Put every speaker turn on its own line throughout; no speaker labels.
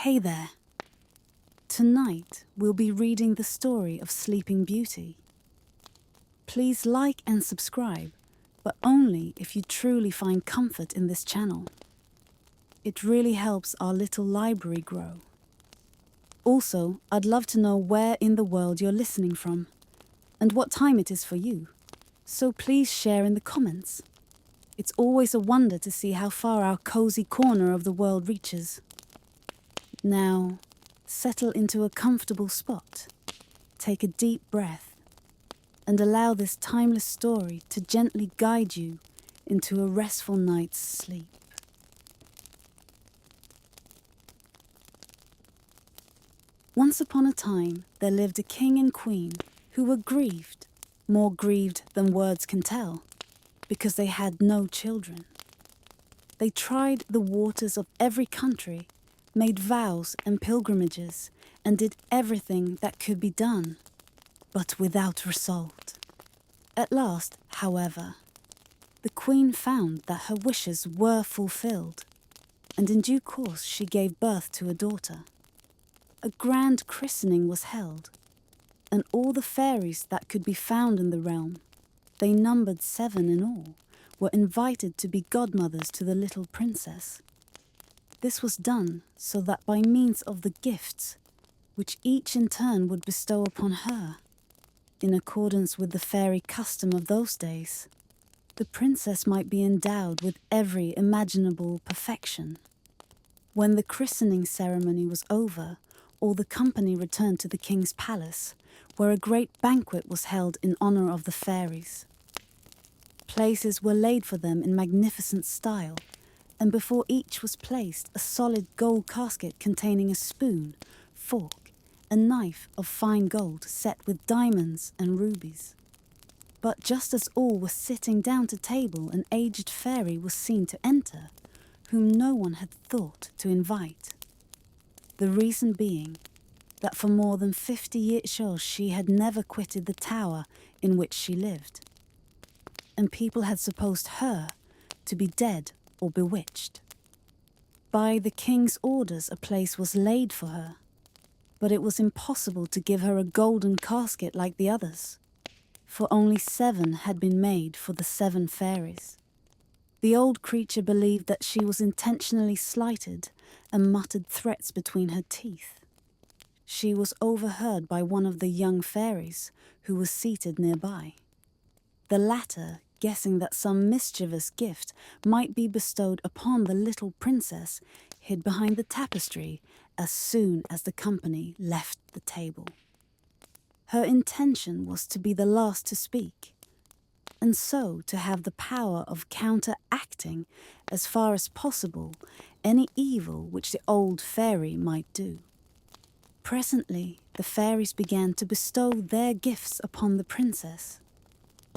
Hey there. Tonight we'll be reading the story of Sleeping Beauty. Please like and subscribe, but only if you truly find comfort in this channel. It really helps our little library grow. Also, I'd love to know where in the world you're listening from and what time it is for you, so please share in the comments. It's always a wonder to see how far our cozy corner of the world reaches. Now, settle into a comfortable spot, take a deep breath, and allow this timeless story to gently guide you into a restful night's sleep. Once upon a time, there lived a king and queen who were grieved, more grieved than words can tell, because they had no children. They tried the waters of every country, made vows and pilgrimages, and did everything that could be done, but without result. At last, however, the queen found that her wishes were fulfilled, and in due course she gave birth to a daughter. A grand christening was held, and all the fairies that could be found in the realm, they numbered 7 in all, were invited to be godmothers to the little princess. This was done so that by means of the gifts, which each in turn would bestow upon her, in accordance with the fairy custom of those days, the princess might be endowed with every imaginable perfection. When the christening ceremony was over, all the company returned to the king's palace, where a great banquet was held in honor of the fairies. Places were laid for them in magnificent style, and before each was placed a solid gold casket containing a spoon, fork, and knife of fine gold set with diamonds and rubies. But just as all were sitting down to table, an aged fairy was seen to enter, whom no one had thought to invite. The reason being that for more than 50 years she had never quitted the tower in which she lived, and people had supposed her to be dead or bewitched. By the king's orders a place was laid for her, but it was impossible to give her a golden casket like the others, for only 7 had been made for the 7 fairies. The old creature believed that she was intentionally slighted and muttered threats between her teeth. She was overheard by one of the young fairies who was seated nearby. The latter, guessing that some mischievous gift might be bestowed upon the little princess, hid behind the tapestry as soon as the company left the table. Her intention was to be the last to speak, and so to have the power of counteracting as far as possible any evil which the old fairy might do. Presently, the fairies began to bestow their gifts upon the princess.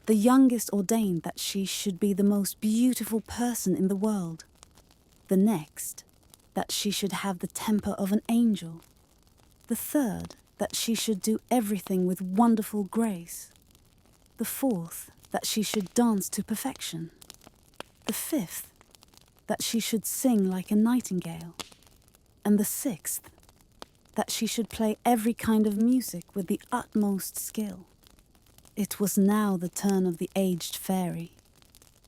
The youngest ordained that she should be the most beautiful person in the world. The next, that she should have the temper of an angel. The third, that she should do everything with wonderful grace. The fourth, that she should dance to perfection. The fifth, that she should sing like a nightingale. And the sixth, that she should play every kind of music with the utmost skill. It was now the turn of the aged fairy.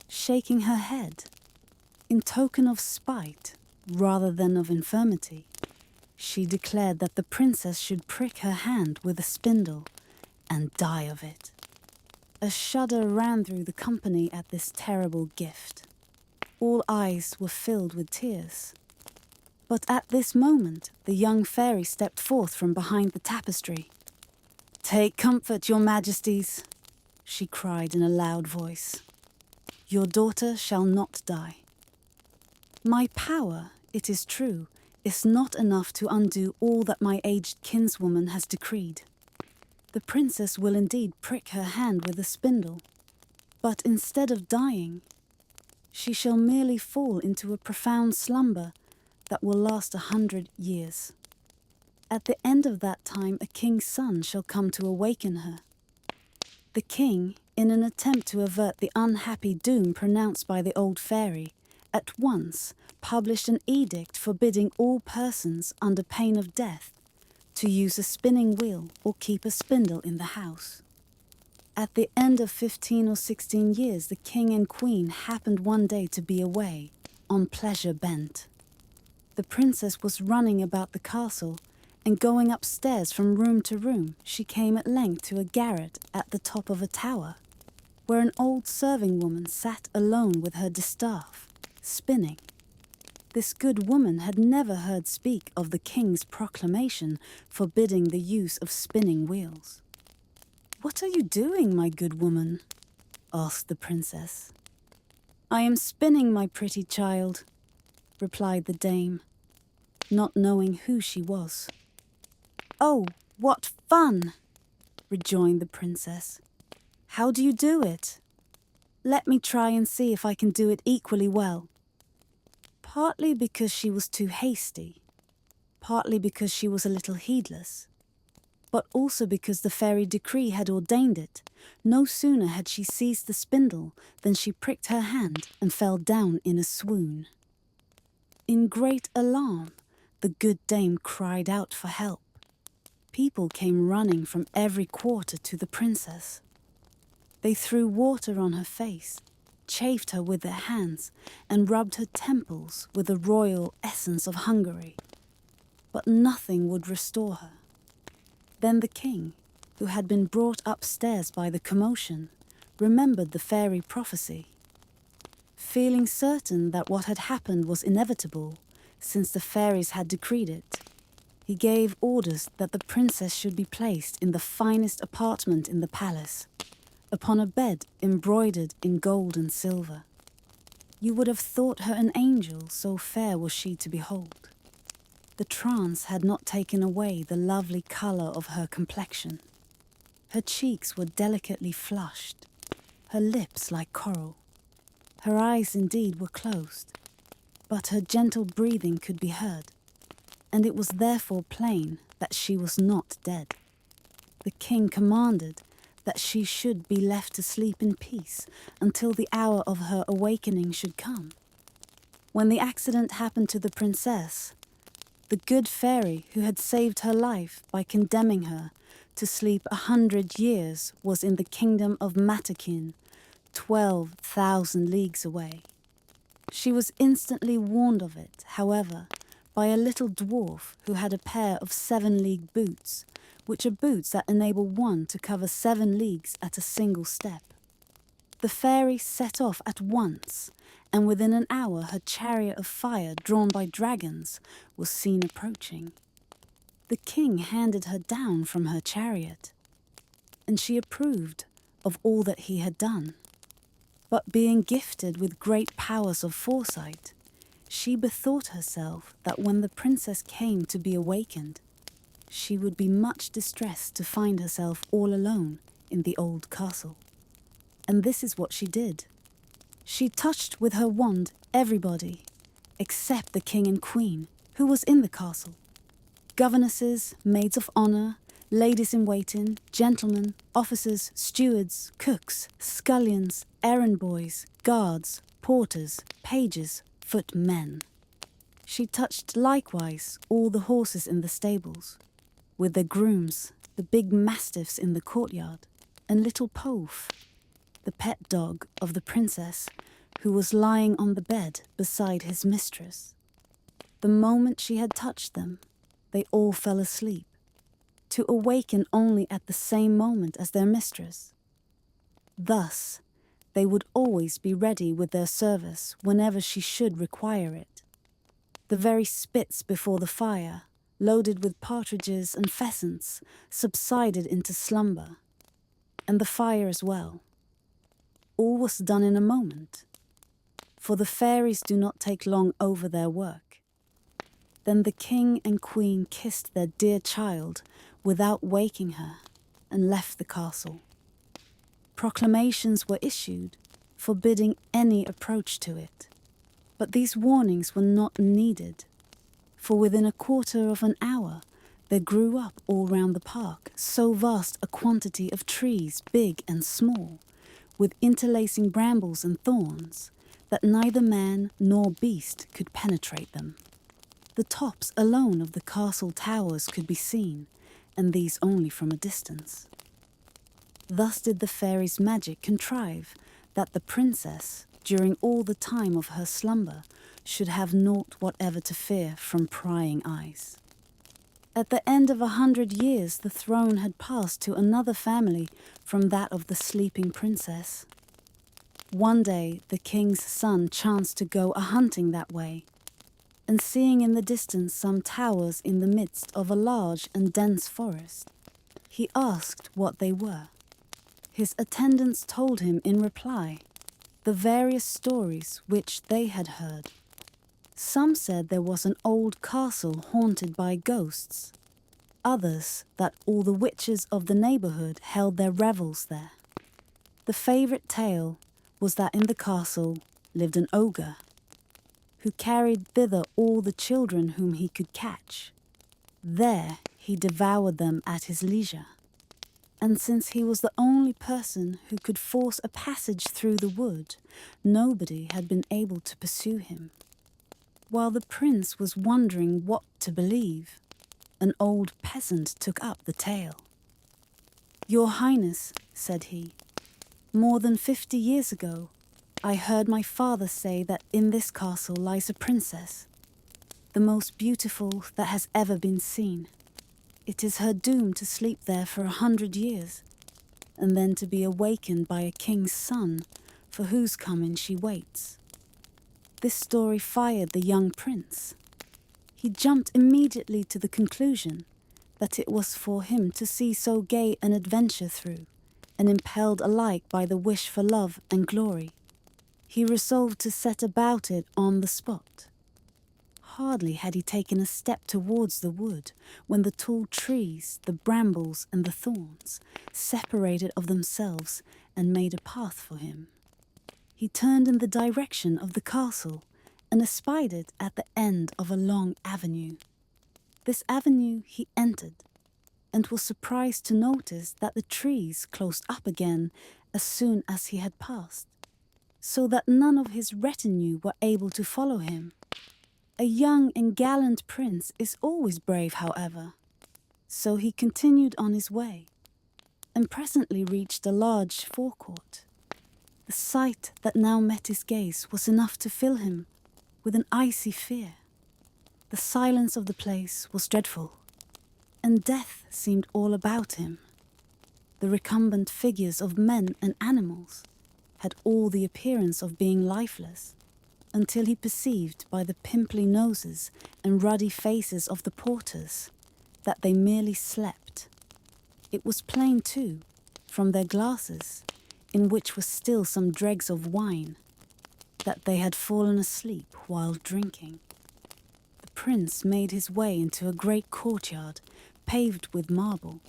Shaking her head, in token of spite rather than of infirmity, she declared that the princess should prick her hand with a spindle and die of it. A shudder ran through the company at this terrible gift. All eyes were filled with tears. But at this moment, the young fairy stepped forth from behind the tapestry. "Take comfort, your majesties," she cried in a loud voice. "Your daughter shall not die. My power, it is true, is not enough to undo all that my aged kinswoman has decreed. The princess will indeed prick her hand with a spindle, but instead of dying, she shall merely fall into a profound slumber that will last 100 years. At the end of that time, a king's son shall come to awaken her. The king, in an attempt to avert the unhappy doom pronounced by the old fairy, at once published an edict forbidding all persons under pain of death to use a spinning wheel or keep a spindle in the house. At the end of 15 or 16 years, the king and queen happened one day to be away, on pleasure bent. The princess was running about the castle, and going upstairs from room to room, she came at length to a garret at the top of a tower, where an old serving woman sat alone with her distaff, spinning. This good woman had never heard speak of the king's proclamation forbidding the use of spinning wheels. "What are you doing, my good woman?" asked the princess. "I am spinning, my pretty child," replied the dame, not knowing who she was. "Oh, what fun!" rejoined the princess. "How do you do it? Let me try and see if I can do it equally well." Partly because she was too hasty, partly because she was a little heedless, but also because the fairy decree had ordained it. No sooner had she seized the spindle than she pricked her hand and fell down in a swoon. In great alarm, the good dame cried out for help. People came running from every quarter to the princess. They threw water on her face, chafed her with their hands, and rubbed her temples with the royal essence of Hungary. But nothing would restore her. Then the king, who had been brought upstairs by the commotion, remembered the fairy prophecy. Feeling certain that what had happened was inevitable, since the fairies had decreed it, he gave orders that the princess should be placed in the finest apartment in the palace, upon a bed embroidered in gold and silver. You would have thought her an angel, so fair was she to behold. The trance had not taken away the lovely colour of her complexion. Her cheeks were delicately flushed, her lips like coral. Her eyes indeed were closed, but her gentle breathing could be heard, and it was therefore plain that she was not dead. The king commanded that she should be left to sleep in peace until the hour of her awakening should come. When the accident happened to the princess, the good fairy who had saved her life by condemning her to sleep 100 years was in the kingdom of Matakin, 12,000 leagues away. She was instantly warned of it, however, by a little dwarf who had a pair of 7-league boots, which are boots that enable one to cover 7 leagues at a single step. The fairy set off at once, and within an hour her chariot of fire, drawn by dragons, was seen approaching. The king handed her down from her chariot, and she approved of all that he had done. But being gifted with great powers of foresight, she bethought herself that when the princess came to be awakened, she would be much distressed to find herself all alone in the old castle. And this is what she did. She touched with her wand everybody, except the king and queen, who was in the castle. Governesses, maids of honour, ladies-in-waiting, gentlemen, officers, stewards, cooks, scullions, errand boys, guards, porters, pages, footmen. She touched likewise all the horses in the stables, with their grooms, the big mastiffs in the courtyard, and little Pof, the pet dog of the princess, who was lying on the bed beside his mistress. The moment she had touched them, they all fell asleep, to awaken only at the same moment as their mistress. Thus, they would always be ready with their service whenever she should require it. The very spits before the fire, loaded with partridges and pheasants, subsided into slumber, and the fire as well. All was done in a moment, for the fairies do not take long over their work. Then the king and queen kissed their dear child without waking her and left the castle. Proclamations were issued forbidding any approach to it, but these warnings were not needed, for within a quarter of an hour there grew up all round the park so vast a quantity of trees, big and small, with interlacing brambles and thorns, that neither man nor beast could penetrate them. The tops alone of the castle towers could be seen, and these only from a distance. Thus did the fairy's magic contrive that the princess, during all the time of her slumber, should have naught whatever to fear from prying eyes. At the end of 100 years, the throne had passed to another family from that of the sleeping princess. One day, the king's son chanced to go a-hunting that way, and seeing in the distance some towers in the midst of a large and dense forest, he asked what they were. His attendants told him in reply the various stories which they had heard. Some said there was an old castle haunted by ghosts, others that all the witches of the neighbourhood held their revels there. The favourite tale was that in the castle lived an ogre, who carried thither all the children whom he could catch. There he devoured them at his leisure, and since he was the only person who could force a passage through the wood, nobody had been able to pursue him. While the prince was wondering what to believe, an old peasant took up the tale. "Your Highness," said he, "more than 50 years ago, I heard my father say that in this castle lies a princess, the most beautiful that has ever been seen. It is her doom to sleep there for 100 years, and then to be awakened by a king's son, for whose coming she waits." This story fired the young prince. He jumped immediately to the conclusion that it was for him to see so gay an adventure through, and impelled alike by the wish for love and glory, he resolved to set about it on the spot. Hardly had he taken a step towards the wood when the tall trees, the brambles and the thorns separated of themselves and made a path for him. He turned in the direction of the castle and espied it at the end of a long avenue. This avenue he entered, and was surprised to notice that the trees closed up again as soon as he had passed, so that none of his retinue were able to follow him. A young and gallant prince is always brave, however. So he continued on his way, and presently reached a large forecourt. The sight that now met his gaze was enough to fill him with an icy fear. The silence of the place was dreadful, and death seemed all about him. The recumbent figures of men and animals had all the appearance of being lifeless, until he perceived by the pimply noses and ruddy faces of the porters that they merely slept. It was plain, too, from their glasses, in which was still some dregs of wine, that they had fallen asleep while drinking. The prince made his way into a great courtyard paved with marble,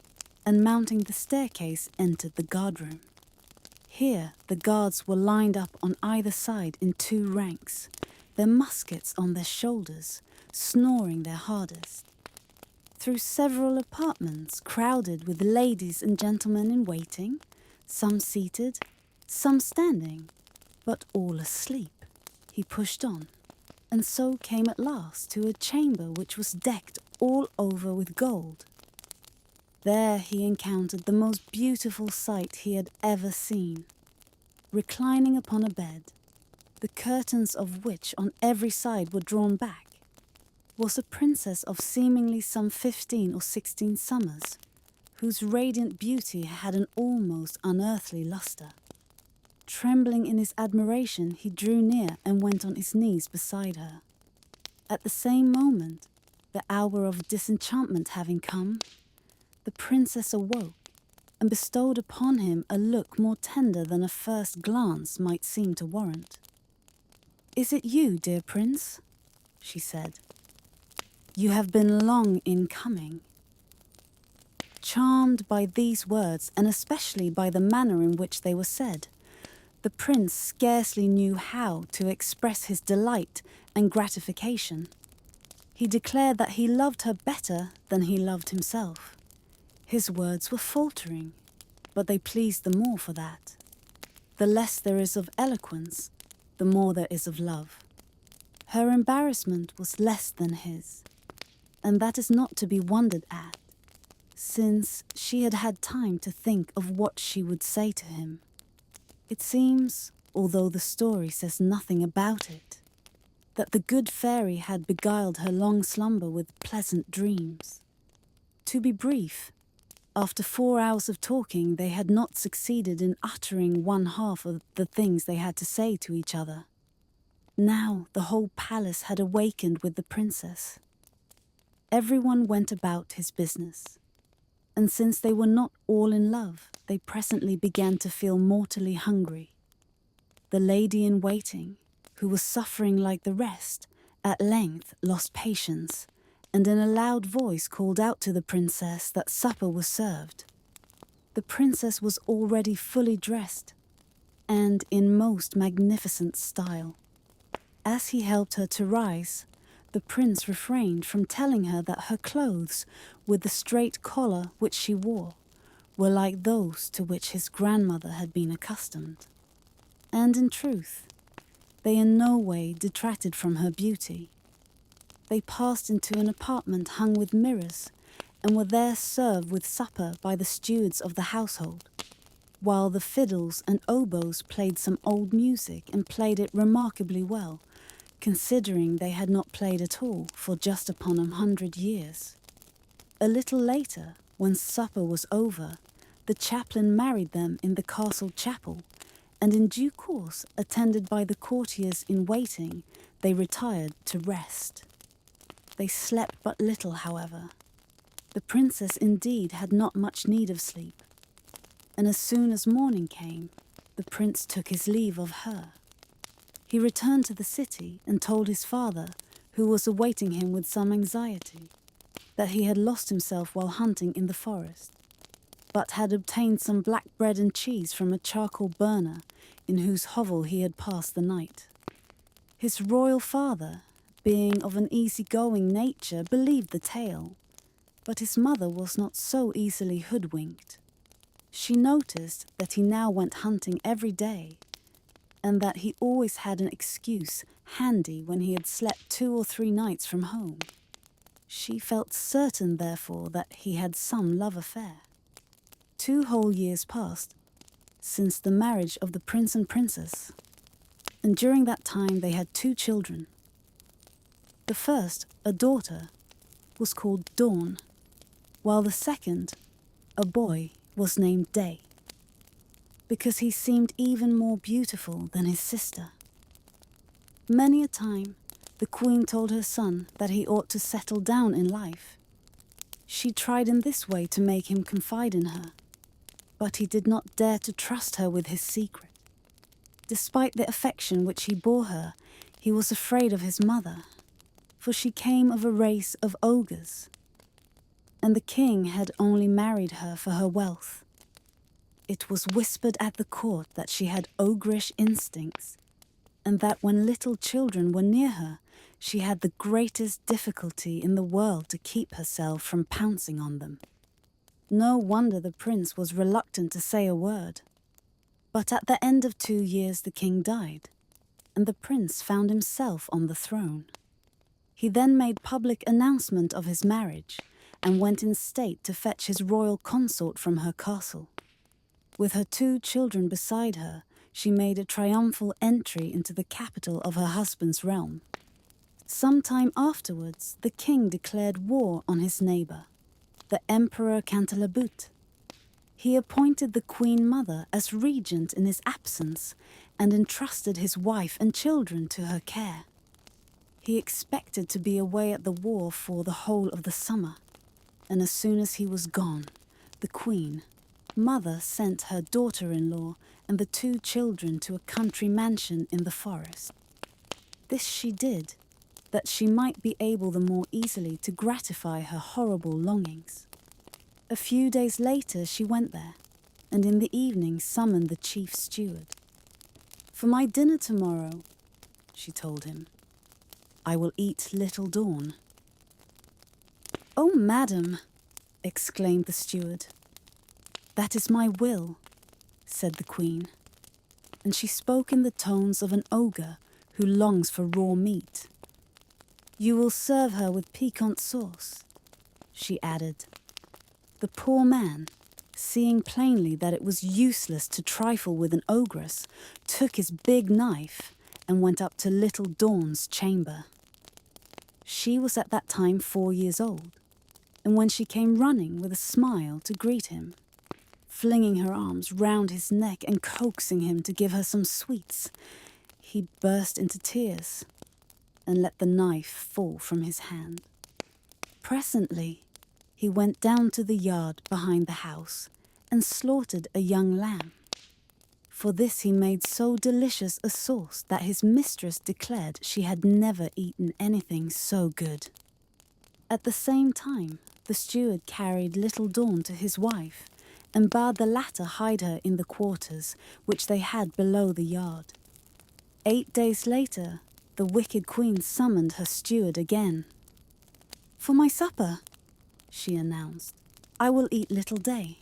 and mounting the staircase entered the guardroom. Here the guards were lined up on either side in 2 ranks, their muskets on their shoulders, snoring their hardest. Through several apartments crowded with ladies and gentlemen in waiting, some seated, some standing, but all asleep, he pushed on, and so came at last to a chamber which was decked all over with gold. There he encountered the most beautiful sight he had ever seen. Reclining upon a bed, the curtains of which on every side were drawn back, was a princess of seemingly some 15 or 16 summers, whose radiant beauty had an almost unearthly lustre. Trembling in his admiration, he drew near and went on his knees beside her. At the same moment, the hour of disenchantment having come, the princess awoke and bestowed upon him a look more tender than a first glance might seem to warrant. "Is it you, dear prince?" she said. "You have been long in coming." Charmed by these words, and especially by the manner in which they were said, the prince scarcely knew how to express his delight and gratification. He declared that he loved her better than he loved himself. His words were faltering, but they pleased the more for that. The less there is of eloquence, the more there is of love. Her embarrassment was less than his, and that is not to be wondered at, since she had had time to think of what she would say to him. It seems, although the story says nothing about it, that the good fairy had beguiled her long slumber with pleasant dreams. To be brief, after 4 hours of talking, they had not succeeded in uttering one half of the things they had to say to each other. Now the whole palace had awakened with the princess. Everyone went about his business, and since they were not all in love, they presently began to feel mortally hungry. The lady in waiting, who was suffering like the rest, at length lost patience, and in a loud voice called out to the princess that supper was served. The princess was already fully dressed, and in most magnificent style. As he helped her to rise, the prince refrained from telling her that her clothes, with the straight collar which she wore, were like those to which his grandmother had been accustomed. And in truth, they in no way detracted from her beauty. They passed into an apartment hung with mirrors, and were there served with supper by the stewards of the household, while the fiddles and oboes played some old music and played it remarkably well, considering they had not played at all for just upon 100 years. A little later, when supper was over, the chaplain married them in the castle chapel, and in due course, attended by the courtiers in waiting, they retired to rest. They slept but little, however. The princess indeed had not much need of sleep, and as soon as morning came, the prince took his leave of her. He returned to the city and told his father, who was awaiting him with some anxiety, that he had lost himself while hunting in the forest, but had obtained some black bread and cheese from a charcoal burner in whose hovel he had passed the night. His royal father, being of an easy-going nature, believed the tale, but his mother was not so easily hoodwinked. She noticed that he now went hunting every day, and that he always had an excuse handy when he had slept 2 or 3 nights from home. She felt certain, therefore, that he had some love affair. 2 whole years passed since the marriage of the prince and princess, and during that time they had 2 children. The first, a daughter, was called Dawn, while the second, a boy, was named Day, because he seemed even more beautiful than his sister. Many a time, the queen told her son that he ought to settle down in life. She tried in this way to make him confide in her, but he did not dare to trust her with his secret. Despite the affection which he bore her, he was afraid of his mother, for she came of a race of ogres, and the king had only married her for her wealth. It was whispered at the court that she had ogreish instincts, and that when little children were near her, she had the greatest difficulty in the world to keep herself from pouncing on them. No wonder the prince was reluctant to say a word. But at the end of 2 years the king died, and the prince found himself on the throne. He then made public announcement of his marriage, and went in state to fetch his royal consort from her castle. With her 2 children beside her, she made a triumphal entry into the capital of her husband's realm. Some time afterwards, the king declared war on his neighbor, the Emperor Cantalabute. He appointed the Queen Mother as regent in his absence and entrusted his wife and children to her care. He expected to be away at the war for the whole of the summer, and as soon as he was gone, the Queen Mother sent her daughter-in-law and the 2 children to a country mansion in the forest. This she did, that she might be able the more easily to gratify her horrible longings. A few days later she went there, and in the evening summoned the chief steward. "For my dinner tomorrow," she told him, "I will eat little Dawn." "Oh, madam," exclaimed the steward. "That is my will," said the queen. and she spoke in the tones of an ogre who longs for raw meat. "You will serve her with piquant sauce," she added. The poor man, seeing plainly that it was useless to trifle with an ogress, took his big knife and went up to little Dawn's chamber. She was at that time 4 years old, and when she came running with a smile to greet him, flinging her arms round his neck and coaxing him to give her some sweets, he burst into tears and let the knife fall from his hand. Presently, he went down to the yard behind the house and slaughtered a young lamb. For this he made so delicious a sauce that his mistress declared she had never eaten anything so good. At the same time, the steward carried little Dawn to his wife and bade the latter hide her in the quarters which they had below the yard. 8 days later, the wicked queen summoned her steward again. "For my supper," she announced, "I will eat little Day."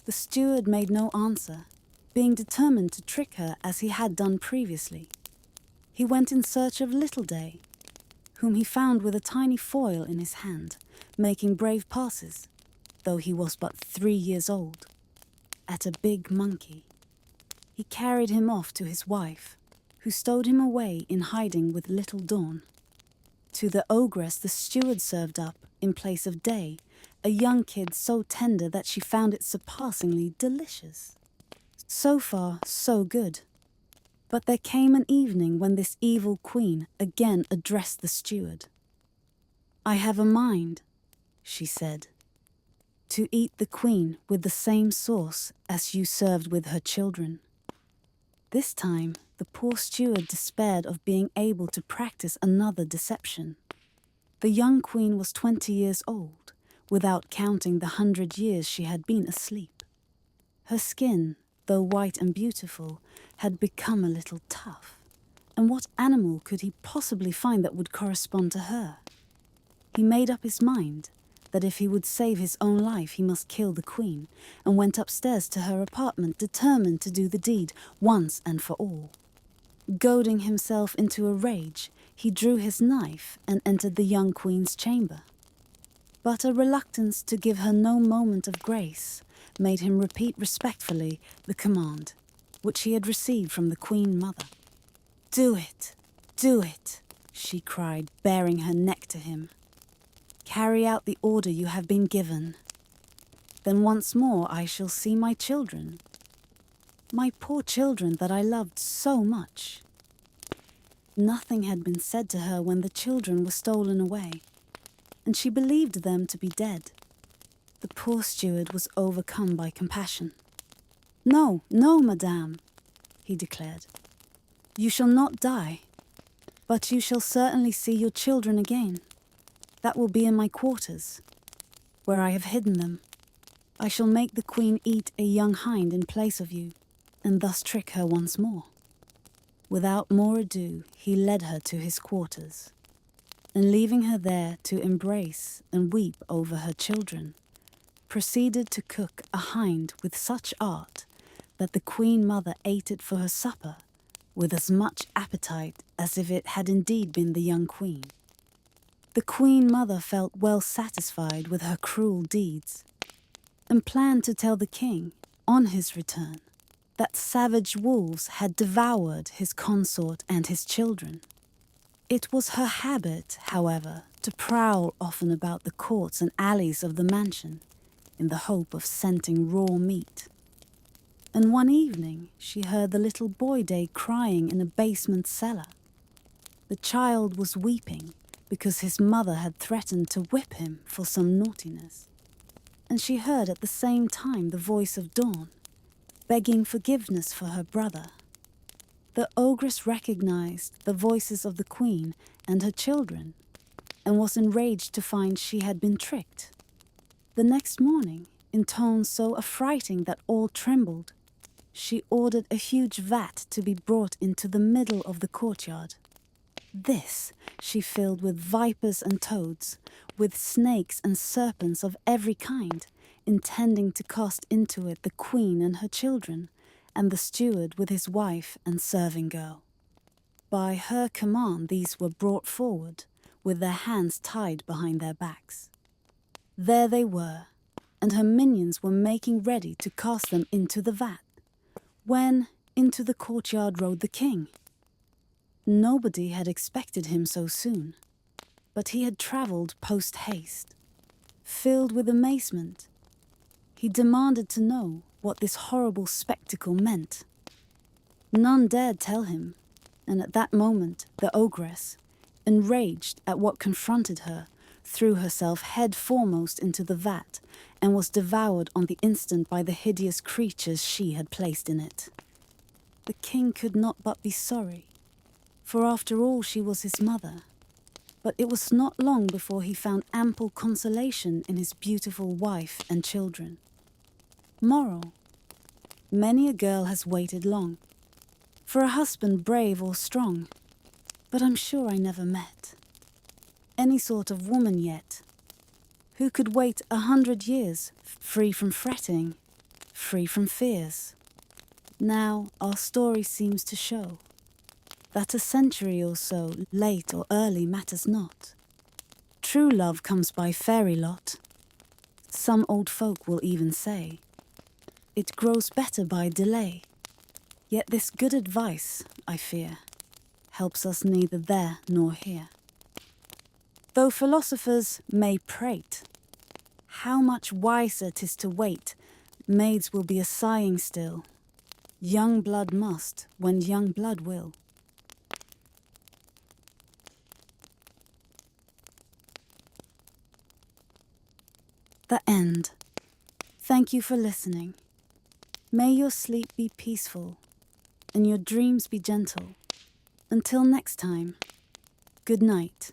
The steward made no answer, being determined to trick her as he had done previously. He went in search of little Day, whom he found with a tiny foil in his hand, making brave passes, though he was but 3 years old, at a big monkey. He carried him off to his wife, who stowed him away in hiding with little Dawn. To the ogress the steward served up, in place of Day, a young kid so tender that she found it surpassingly delicious. So far, so good. But there came an evening when this evil queen again addressed the steward. "I have a mind," she said, "to eat the queen with the same sauce as you served with her children." This time, the poor steward despaired of being able to practice another deception. The young queen was 20 years old, without counting the 100 years she had been asleep. Her skin, though white and beautiful, had become a little tough, and what animal could he possibly find that would correspond to her? He made up his mind that if he would save his own life he must kill the queen, and went upstairs to her apartment determined to do the deed once and for all. Goading himself into a rage, he drew his knife and entered the young queen's chamber. But a reluctance to give her no moment of grace made him repeat respectfully the command which he had received from the Queen Mother. "Do it, do it," she cried, baring her neck to him. "Carry out the order you have been given. Then once more I shall see my children, my poor children that I loved so much." Nothing had been said to her when the children were stolen away, and she believed them to be dead. The poor steward was overcome by compassion. "No, no, madame," he declared. "You shall not die, but you shall certainly see your children again. That will be in my quarters, where I have hidden them. I shall make the queen eat a young hind in place of you, and thus trick her once more." Without more ado, he led her to his quarters, and leaving her there to embrace and weep over her children, proceeded to cook a hind with such art that the Queen Mother ate it for her supper with as much appetite as if it had indeed been the young queen. The Queen Mother felt well satisfied with her cruel deeds, and planned to tell the king, on his return, that savage wolves had devoured his consort and his children. It was her habit, however, to prowl often about the courts and alleys of the mansion, in the hope of scenting raw meat. And one evening she heard the little boy Day crying in a basement cellar. The child was weeping because his mother had threatened to whip him for some naughtiness, and she heard at the same time the voice of Dawn, begging forgiveness for her brother. The ogress recognized the voices of the queen and her children, and was enraged to find she had been tricked. The next morning, in tones so affrighting that all trembled, she ordered a huge vat to be brought into the middle of the courtyard. This she filled with vipers and toads, with snakes and serpents of every kind, intending to cast into it the queen and her children, and the steward with his wife and serving girl. By her command these were brought forward, with their hands tied behind their backs. There they were, and her minions were making ready to cast them into the vat, when into the courtyard rode the king. Nobody had expected him so soon, but he had travelled post-haste. Filled with amazement, he demanded to know what this horrible spectacle meant. None dared tell him, and at that moment the ogress, enraged at what confronted her, threw herself head foremost into the vat and was devoured on the instant by the hideous creatures she had placed in it. The king could not but be sorry, for after all she was his mother. But it was not long before he found ample consolation in his beautiful wife and children. Moral: many a girl has waited long for a husband brave or strong, but I'm sure I never met any sort of woman yet who could wait 100 years, free from fretting, free from fears. Now our story seems to show that a century or so, late or early, matters not. True love comes by fairy lot. Some old folk will even say it grows better by delay. Yet this good advice, I fear, helps us neither there nor here. Though philosophers may prate how much wiser 'tis to wait, maids will be a sighing still. Young blood must when young blood will. The end. Thank you for listening. May your sleep be peaceful and your dreams be gentle. Until next time, good night.